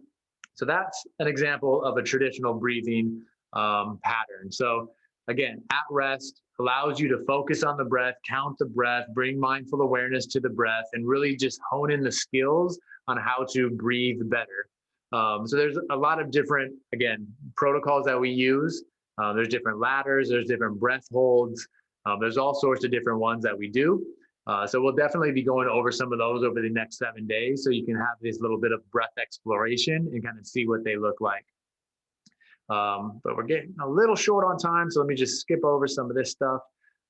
So that's an example of a traditional breathing pattern. So again, at rest allows you to focus on the breath, count the breath, bring mindful awareness to the breath, and really just hone in the skills on how to breathe better. So there's a lot of different, again, protocols that we use. There's different ladders, there's different breath holds. There's all sorts of different ones that we do. So we'll definitely be going over some of those over the next 7 days, so you can have this little bit of breath exploration and kind of see what they look like. But we're getting a little short on time, so let me just skip over some of this stuff.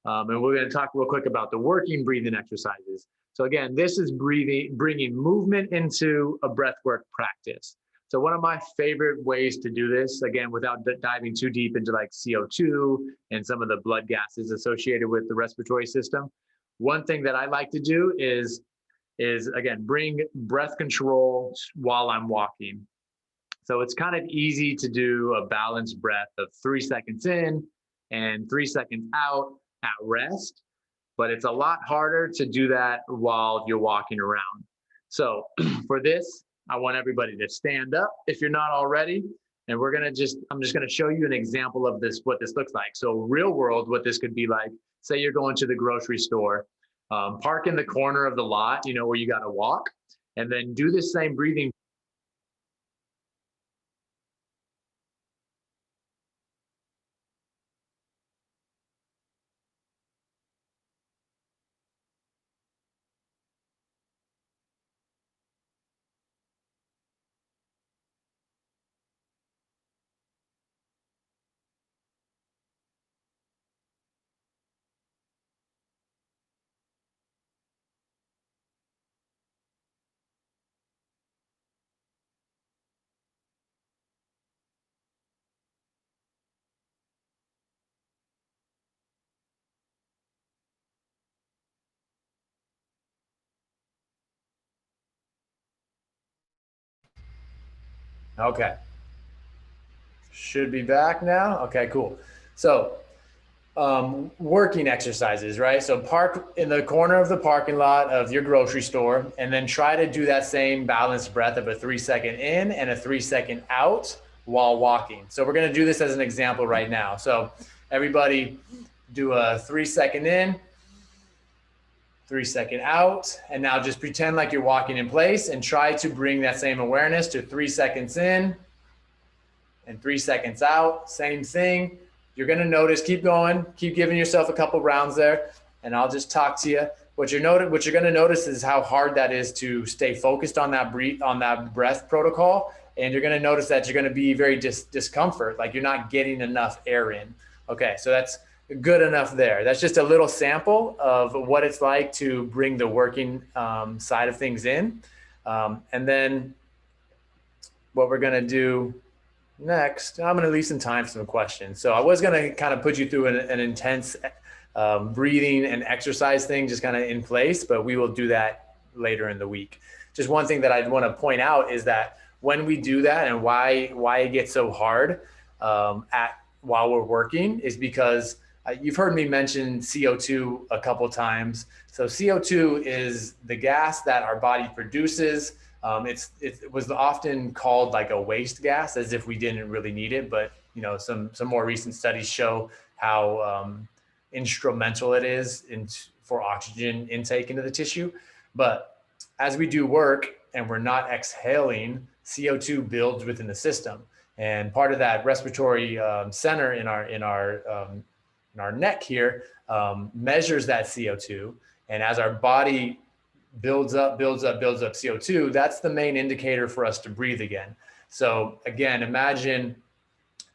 And we're going to talk real quick about the working breathing exercises. So again, this is bringing movement into a breathwork practice. So one of my favorite ways to do this, again, without diving too deep into like CO2 and some of the blood gases associated with the respiratory system, one thing that I like to do is again, bring breath control while I'm walking. So it's kind of easy to do a balanced breath of 3 seconds in and 3 seconds out at rest, but it's a lot harder to do that while you're walking around. So for this, I want everybody to stand up if you're not already, and I'm just gonna show you an example of this, what this looks like. So real world, what this could be like, say you're going to the grocery store, park in the corner of the lot, you know, where you gotta walk, and then do the same breathing. Okay. Should be back now. Okay, cool. So working exercises, right? So park in the corner of the parking lot of your grocery store, and then try to do that same balanced breath of a 3 second in and a 3 second out while walking. So we're going to do this as an example right now. So everybody do a 3 second in, 3 second out, and now just pretend like you're walking in place and try to bring that same awareness to 3 seconds in, and 3 seconds out. Same thing. You're going to notice, keep going, keep giving yourself a couple rounds there, and I'll just talk to you. What you're going to notice is how hard that is to stay focused on that breath protocol. And you're going to notice that you're going to be very discomfort, like you're not getting enough air in. Okay, so that's good enough there. That's just a little sample of what it's like to bring the working side of things in. And then what we're going to do next, I'm going to leave some time for some questions. So I was going to kind of put you through an intense breathing and exercise thing just kind of in place, but we will do that later in the week. Just one thing that I want to point out is that when we do that, and why it gets so hard while we're working, is because you've heard me mention CO2 a couple times. So CO2 is the gas that our body produces. It was often called like a waste gas, as if we didn't really need it. But some more recent studies show how instrumental it is for oxygen intake into the tissue. But as we do work and we're not exhaling, CO2 builds within the system, and part of that respiratory center in our neck here measures that CO2. And as our body builds up CO2, that's the main indicator for us to breathe again. So again, imagine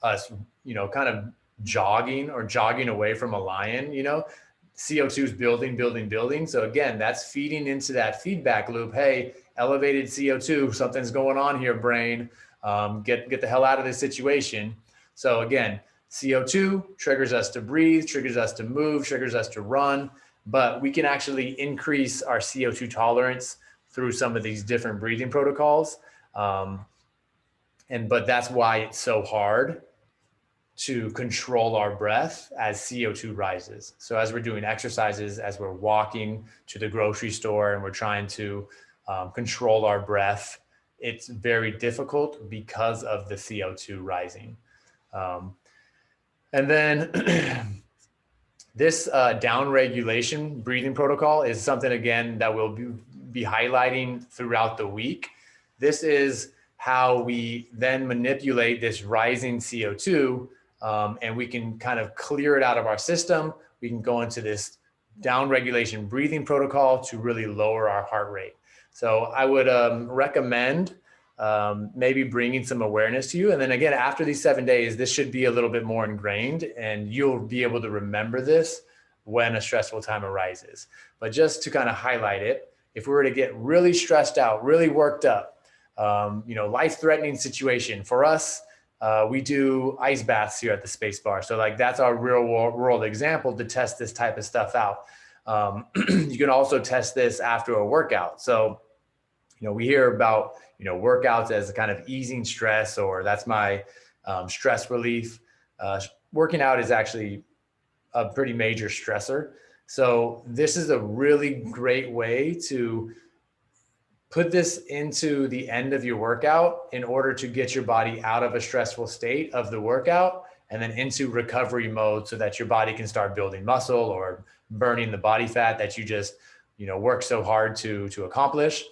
us, kind of jogging away from a lion. CO2 is building. So again, that's feeding into that feedback loop. Hey, elevated CO2, something's going on here, brain. Get the hell out of this situation. So again, CO2 triggers us to breathe, triggers us to move, triggers us to run, but we can actually increase our CO2 tolerance through some of these different breathing protocols. But that's why it's so hard to control our breath as CO2 rises. So as we're doing exercises, as we're walking to the grocery store and we're trying to control our breath, it's very difficult because of the CO2 rising. And then this down regulation breathing protocol is something, again, that we'll be highlighting throughout the week. This is how we then manipulate this rising CO2, and we can kind of clear it out of our system. We can go into this down regulation breathing protocol to really lower our heart rate. So I would recommend maybe bringing some awareness to you. And then again, after these 7 days, this should be a little bit more ingrained, and you'll be able to remember this when a stressful time arises. But just to kind of highlight it, if we were to get really stressed out, really worked up, life-threatening situation for us, we do ice baths here at the Space Bar. So like that's our real world example to test this type of stuff out. You can also test this after a workout. So, we hear about, workouts as kind of easing stress, or that's my stress relief. Working out is actually a pretty major stressor. So this is a really great way to put this into the end of your workout in order to get your body out of a stressful state of the workout and then into recovery mode so that your body can start building muscle or burning the body fat that you just, work so hard to accomplish.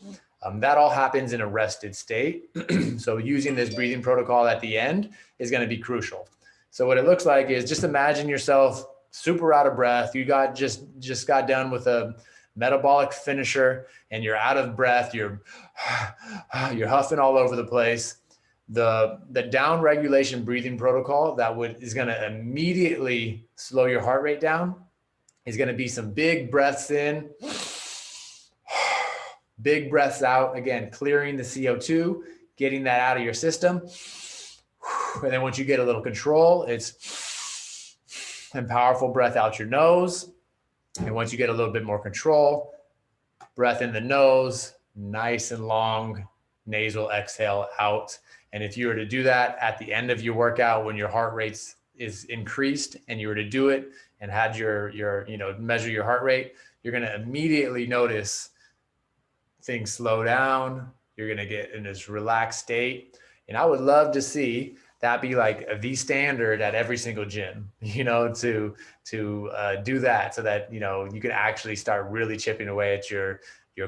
That all happens in a rested state. So using this breathing protocol at the end is going to be crucial. So what it looks like is, just imagine yourself super out of breath. You just got done with a metabolic finisher and you're out of breath. You're huffing all over the place. The down regulation breathing protocol is going to immediately slow your heart rate down is going to be some big breaths in, big breaths out, again, clearing the CO2, getting that out of your system. And then once you get a little control, it's a powerful breath out your nose. And once you get a little bit more control, breath in the nose, nice and long nasal exhale out. And if you were to do that at the end of your workout, when your heart rate is increased and you were to do it and had your measure your heart rate, you're going to immediately notice things slow down. You're going to get in this relaxed state. And I would love to see that be like the standard at every single gym, to do that so that, you can actually start really chipping away at your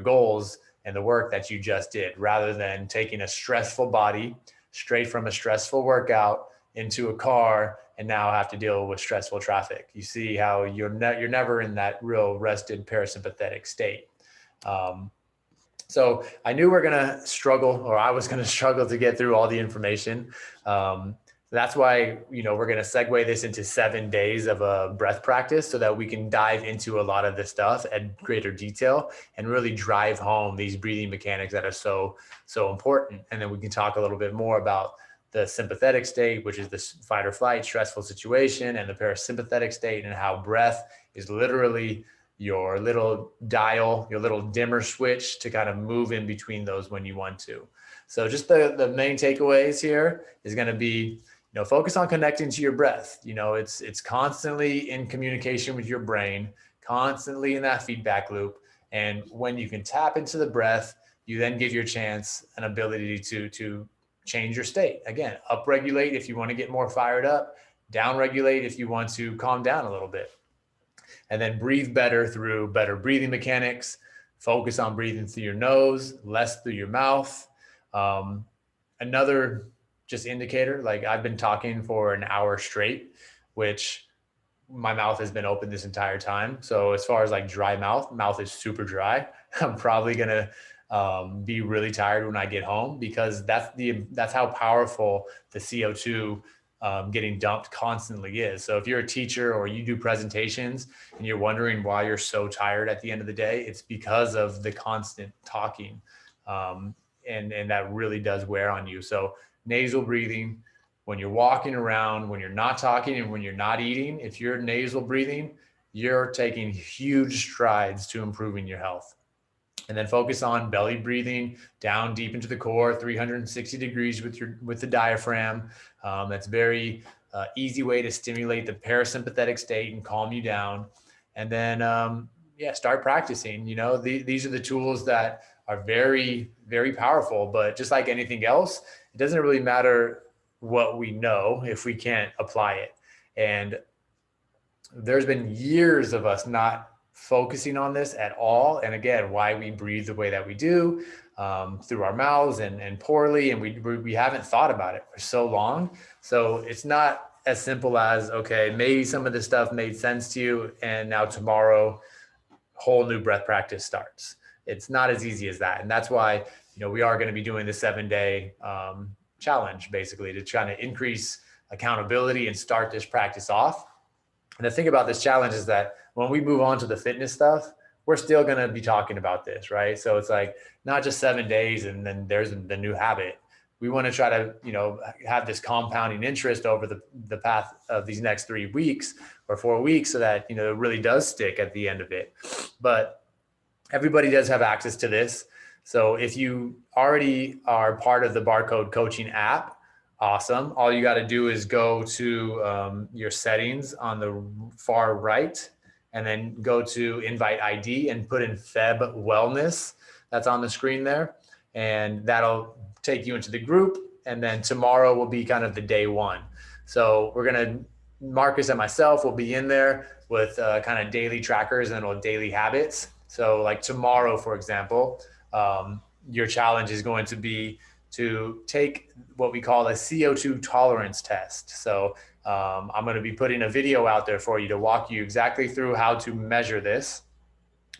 goals and the work that you just did, rather than taking a stressful body, straight from a stressful workout into a car and now have to deal with stressful traffic. You see how you're never in that real rested parasympathetic state. So I knew we're going to struggle, or I was going to struggle to get through all the information. That's why, we're going to segue this into 7 days of a breath practice so that we can dive into a lot of this stuff at greater detail and really drive home these breathing mechanics that are so important. And then we can talk a little bit more about the sympathetic state, which is the fight or flight stressful situation, and the parasympathetic state, and how breath is literally your little dial, your little dimmer switch to kind of move in between those when you want to. So just the main takeaways here is going to be, focus on connecting to your breath. It's constantly in communication with your brain, constantly in that feedback loop. And when you can tap into the breath, you then give your chance an ability to change your state. Again, upregulate if you want to get more fired up, downregulate if you want to calm down a little bit. And then breathe better through better breathing mechanics. Focus on breathing through your nose, less through your mouth. Another just indicator, like I've been talking for an hour straight, which my mouth has been open this entire time. So as far as like dry mouth is super dry. I'm probably going to be really tired when I get home, because that's how powerful the CO2 getting dumped constantly is. So if you're a teacher or you do presentations and you're wondering why you're so tired at the end of the day, it's because of the constant talking. And that really does wear on you. So nasal breathing, when you're walking around, when you're not talking and when you're not eating, if you're nasal breathing, you're taking huge strides to improving your health. And then focus on belly breathing down deep into the core, 360 degrees with the diaphragm. That's very easy way to stimulate the parasympathetic state and calm you down. And then, start practicing. These are the tools that are very, very powerful, but just like anything else, it doesn't really matter what we know if we can't apply it. And there's been years of us not focusing on this at all. And again, why we breathe the way that we do, through our mouths and poorly. And we haven't thought about it for so long. So it's not as simple as, okay, maybe some of this stuff made sense to you, and now tomorrow, whole new breath practice starts. It's not as easy as that. And that's why, we are going to be doing the 7-day challenge, basically, to try to increase accountability and start this practice off. And the thing about this challenge is that when we move on to the fitness stuff, we're still going to be talking about this, right? So it's like not just 7 days and then there's the new habit. We want to try to, have this compounding interest over the path of these next 3 weeks or 4 weeks, so that, it really does stick at the end of it. But everybody does have access to this. So if you already are part of the Barcode Coaching app, awesome. All you got to do is go to your settings on the far right, and then go to invite ID and put in Feb Wellness. That's on the screen there. And that'll take you into the group. And then tomorrow will be kind of the day one. So we're going to, Marcus and myself will be in there with kind of daily trackers and daily habits. So like tomorrow, for example, your challenge is going to be to take what we call a CO2 tolerance test. So I'm going to be putting a video out there for you to walk you exactly through how to measure this,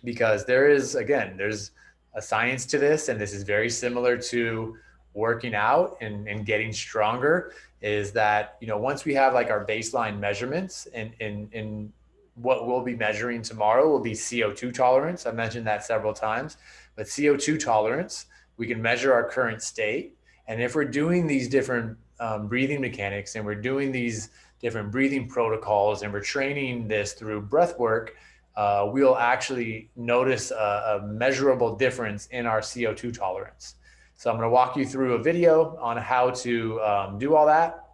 because there's a science to this, and this is very similar to working out and getting stronger, is that, once we have like our baseline measurements, and what we'll be measuring tomorrow will be CO2 tolerance. I mentioned that several times, but CO2 tolerance, we can measure our current state. And if we're doing these different breathing mechanics, and we're doing these different breathing protocols, and we're training this through breath work, we'll actually notice a measurable difference in our CO2 tolerance. So I'm going to walk you through a video on how to do all that.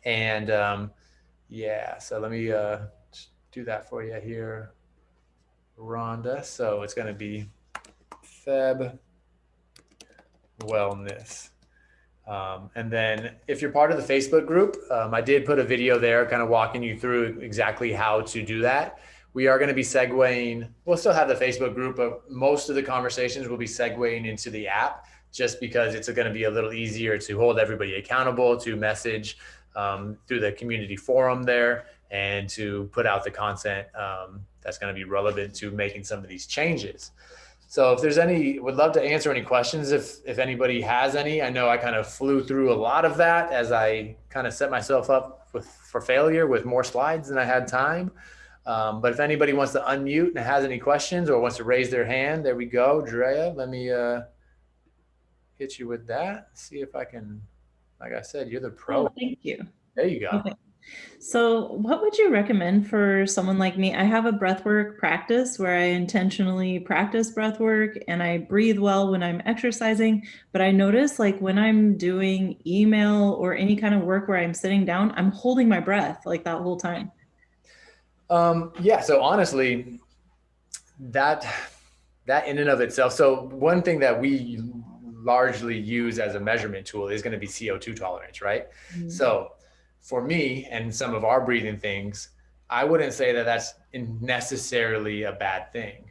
And so let me do that for you here, Rhonda. So it's going to be Feb Wellness. And then if you're part of the Facebook group, I did put a video there kind of walking you through exactly how to do that. We are going to be segueing, we'll still have the Facebook group, but most of the conversations will be segueing into the app just because it's going to be a little easier to hold everybody accountable, to message through the community forum there, and to put out the content that's going to be relevant to making some of these changes. So if there's any, would love to answer any questions if anybody has any. I know I kind of flew through a lot of that as I kind of set myself up for failure with more slides than I had time. But if anybody wants to unmute and has any questions or wants to raise their hand, there we go. Drea, let me hit you with that. See if I can, like I said, you're the pro. Oh, thank you. There you go. Okay. So what would you recommend for someone like me? I have a breathwork practice where I intentionally practice breathwork and I breathe well when I'm exercising, but I notice like when I'm doing email or any kind of work where I'm sitting down, I'm holding my breath like that whole time. Yeah, so honestly, that in and of itself. So one thing that we largely use as a measurement tool is going to be CO2 tolerance, right? Mm-hmm. So for me and some of our breathing things, I wouldn't say that that's necessarily a bad thing,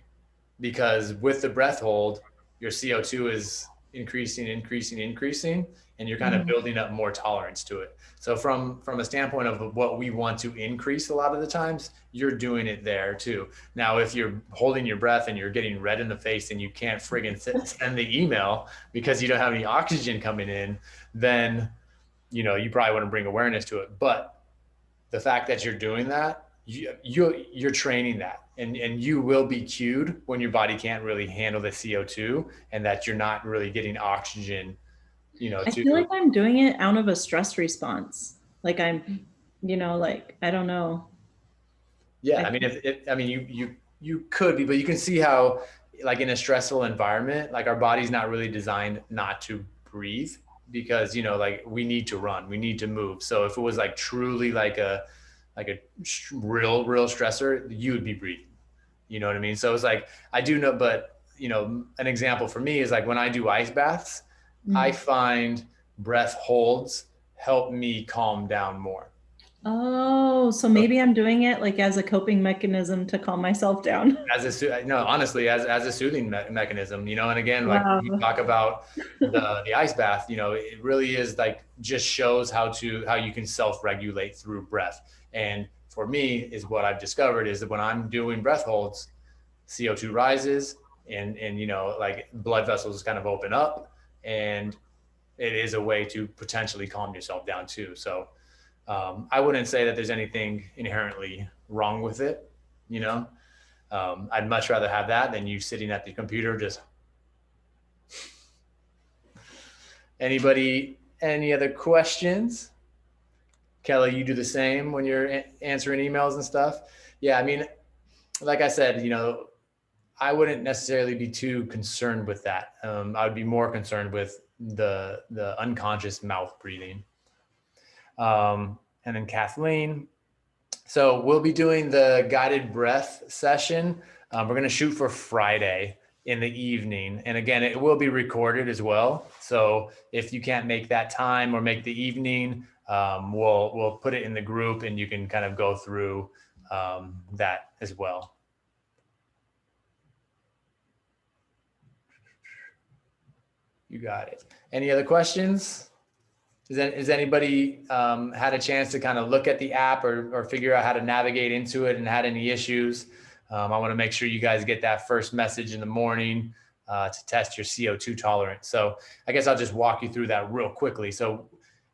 because with the breath hold, your CO2 is increasing, and you're kind of building up more tolerance to it. So from a standpoint of what we want to increase, a lot of the times you're doing it there too. Now, if you're holding your breath and you're getting red in the face and you can't friggin' send the email because you don't have any oxygen coming in, then you probably want to bring awareness to it. But the fact that you're doing that, you're training that, and you will be cued when your body can't really handle the CO2 and that you're not really getting oxygen. I feel like I'm doing it out of a stress response. Like I'm, like, I don't know. Yeah. You could be, but you can see how, like in a stressful environment, like our body's not really designed not to breathe, because, like we need to run, we need to move. So if it was like truly like a real stressor, you would be breathing, you know what I mean? So it's like, I do know, but an example for me is like when I do ice baths, I find breath holds help me calm down more. Oh, so maybe I'm doing it like as a coping mechanism to calm myself down. Honestly, as a soothing mechanism, and again, Wow. like you talk about the ice bath, it really is like just shows how you can self-regulate through breath. And for me is what I've discovered is that when I'm doing breath holds, CO2 rises and like blood vessels kind of open up, and it is a way to potentially calm yourself down too. So I wouldn't say that there's anything inherently wrong with it. I'd much rather have that than you sitting at the computer just. Anybody, any other questions? Kelly, you do the same when you're answering emails and stuff? Yeah, I mean, like I said, I wouldn't necessarily be too concerned with that. I would be more concerned with the unconscious mouth breathing. And then Kathleen. So we'll be doing the guided breath session. We're going to shoot for Friday in the evening. And again, it will be recorded as well. So if you can't make that time or make the evening, we'll put it in the group and you can kind of go through that as well. You got it. Any other questions? Has anybody had a chance to kind of look at the app or figure out how to navigate into it and had any issues? I want to make sure you guys get that first message in the morning to test your CO2 tolerance. So I guess I'll just walk you through that real quickly. So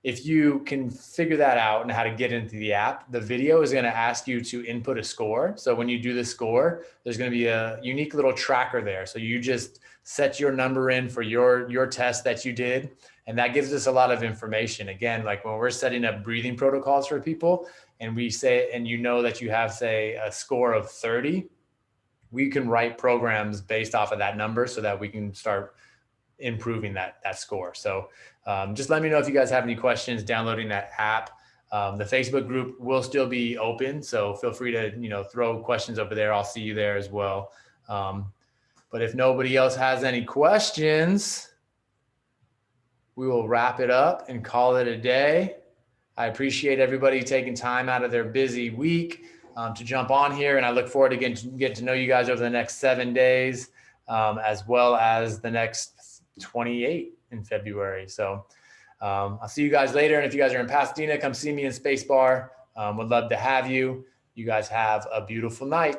if you can figure that out and how to get into the app, the video is going to ask you to input a score. So when you do the score, there's going to be a unique little tracker there. So you just set your number in for your test that you did. And that gives us a lot of information. Again, like when we're setting up breathing protocols for people and we say, and that you have, say, a score of 30, we can write programs based off of that number so that we can start improving that score. So just let me know if you guys have any questions downloading that app. The Facebook group will still be open, so feel free to throw questions over there. I'll see you there as well. But if nobody else has any questions, we will wrap it up and call it a day. I appreciate everybody taking time out of their busy week to jump on here, and I look forward to get to know you guys over the next 7 days, as well as the next 28. in February. So I'll see you guys later. And if you guys are in Pasadena, come see me in Space Bar. Would love to have you. You guys have a beautiful night.